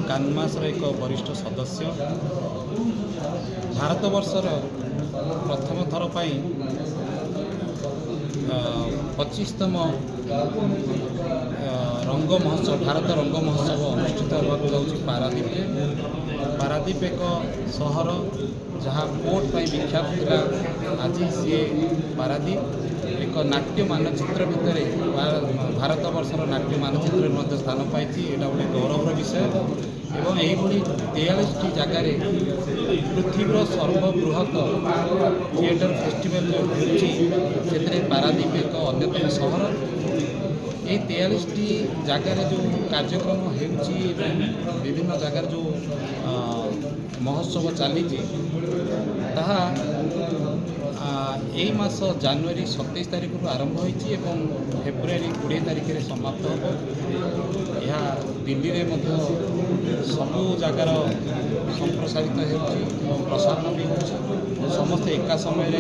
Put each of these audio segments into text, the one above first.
कानमासर एक वरिष्ठ सदस्य भारतवर्षर प्रथम थर पर 25तम रंग महोत्सव भारत रंग महोत्सव अनुष्ठित होगा जाऊँगी पारादीप एक सहर जहाँ पोर्ट पर विख्यात था। आज सी पारादीप एक नाट्य मानचित्र भितर भारत वर्षर नाट्य मानचित्र में स्थान पाई। यहाँ गोटे गौरवर विषय एवं यही 43टी जगार पृथ्वीर सर्वबृहत थिएटर फेस्टिवल जो होती पारादीप एक अन्यतम सहर। ये 43टी जगार जो कार्यक्रम हो विभिन्न जगार जो महोत्सव चली यही मास जनवरी 27 तारिख आरंभ होती फेब्रुआरी 20 तारिख समाप्त हो। यह दिल्ली में सबू जगार संप्रसारित हो प्रसारण भी हो समस्त एका समय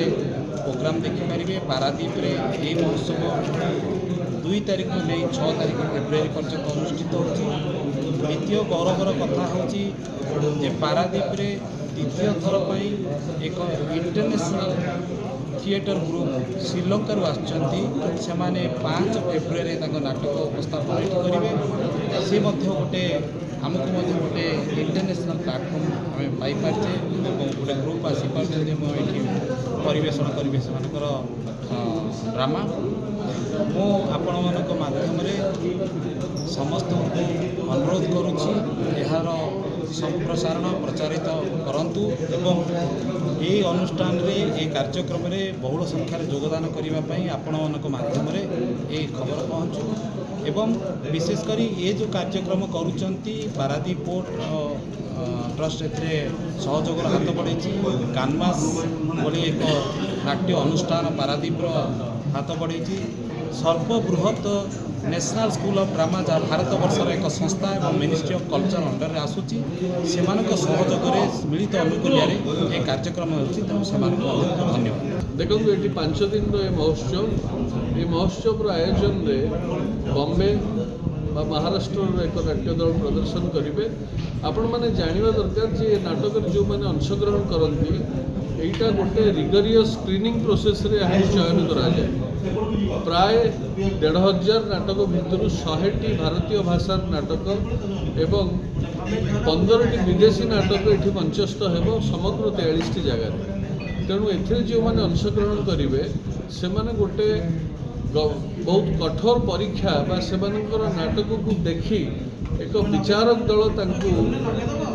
प्रोग्राम देखिपारे। पारादीप ये महोत्सव 2 तारिख नहीं 6 तारिख फेब्रुआरी पर्यटन अनुष्ठित हो। द्वितीय गौरवर कथा हूँ पारादीप द्वितीय थर पर एक इंटरनेशनल थिएटर ग्रुप श्रीलंकार आसुँच 5 फेब्रुआरी नाटक उपस्थापन करेंगे। सी गोटे आमको गोटे इंटरनेशनल प्लाटफर्म आम पाइपारे गोटे ग्रुप आसीपारे ये परिवेशन करेंगे से ड्रामा। मु आपण माध्यम समस्त अनुरोध करुँची यार संप्रसारण प्रचारित करंतु एवं ये अनुष्ठान रे ये कार्यक्रम रे बहुल संख्यार योगदान करने आपण माध्यम ये खबर पहुँचू एवं विशेषकर ये जो कार्यक्रम करुँच पारादीप पोर्ट ट्रस्ट सहयोग हाथ बढ़े कानमास भली एक नाट्य अनुष्ठान पारादीप हाथ बढ़े सर्वबृहत नेशनल स्कूल ऑफ ड्रामा जहाँ भारत वर्षर एक संस्था और मिनिस्ट्री ऑफ कल्चर अंडर में आसूची से सहयोग मिलित अनुकूल्य ये कार्यक्रम होती धन्यवाद। देखो ये 5 दिन महोत्सव आयोजन में बॉम्बे महाराष्ट्र एक नाट्य दल प्रदर्शन करेंगे। आपण मैंने जानवा दरकार जे नाटक जो मैंने अंशग्रहण करती यहीटा गोटे रिगरियस स्क्रीनिंग प्रोसेस रे चयन करा जाए। प्राय 1500 नाटक भितर 100टी भारतीय भाषार नाटक एवं 15टी विदेशी नाटक ये मंचस्थ हो समग्र 43टी जगार। तेणु ए जो मैंने अंशग्रहण करेंगे से गोटे बहुत कठोर परीक्षा नाटक को देखी एक विचारक दल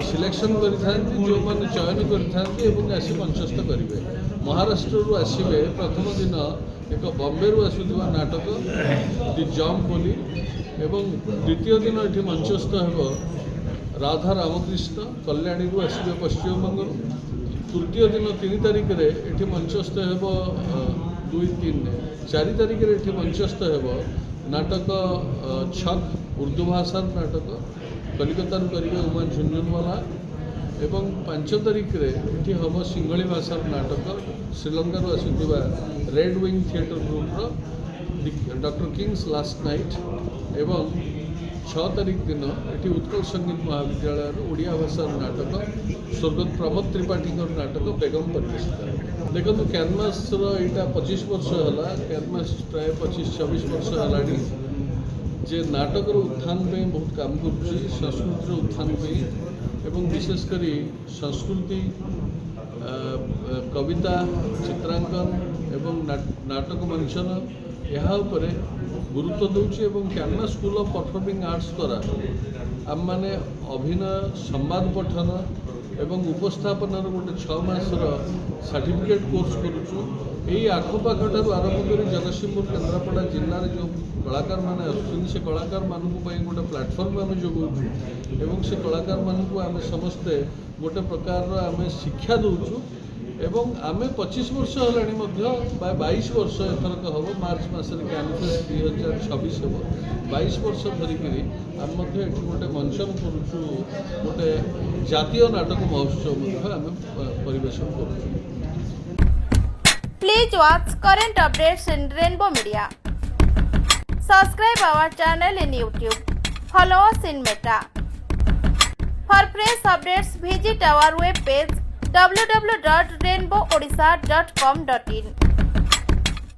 सिलेक्शन करें जो मैंने चयन करें आसी मंचस्थ करेंगे। महाराष्ट्र आसवे प्रथम दिन एक बॉम्बे आसुवा नाटक दि जम्प बोली एवं द्वितीय दिन ये मंचस्थ हो राधा रामकृष्ण कल्याणी आसवे पश्चिमबंग। तृतीय दिन 3 तारिख ये मंचस्थ हो 2, 3, 4 तारिख ये मंचस्थ हो नाटक छक उर्दू भाषार नाटक कलिकतार करेंगे उमा झुंझुनवाला एवं 5 तारिख ये हम सिंगली भाषार नाटक श्रीलंकार आसुवा रेड विंग थिएटर ग्रुप्र डॉक्टर किंग्स लास्ट नाइट एवं 6 तारिख दिन ये उत्कल संगीत महाविद्यालय ओडिया भाषार नाटक स्वर्गत प्रमोद त्रिपाठी नाटक बेगम परिवेशित। देखो कैनमास यहाँ 25 वर्ष है कैनमास प्राय 25-26 वर्ष है जे नाटक उत्थान पे बहुत काम कर संस्कृति उत्थान पे एवं विशेषकर संस्कृति कविता चित्रांकन एवं नाटक मंचन यहाँ गुरुत्व दूची एवं कैनमास स्कूल ऑफ परफॉर्मिंग आर्ट्स द्वारा आम मैंने अभिनय संवाद पठन एवं उपस्थापनार गोटे 6 मासर सर्टिफिकेट कोर्स करुचु। यही आखपाख आरंभ कर जगतसिंहपुर केन्द्रापड़ा जिले जो कलाकार मैंने आसुच्च से कलाकार मानक गोटे प्लाटफर्म आम जोगाऊँ एवं से कलाकार मानक आम समस्ते गोटे प्रकार आम शिक्षा दौचु एवं आम 25 वर्ष है 22 वर्ष एथरक हम मार्च मसरे कैनफेस्ट 2026 हम 22 वर्ष धरिक आम गोटे मंचन करुचु गोटे जातीय नाटक महोत्सव आम परिवेशन करुचु। Please watch current updates in Rainbow Media. Subscribe our channel in YouTube. Follow us in Meta. For fresh updates, visit our web page www.rainbowodisha.com.in.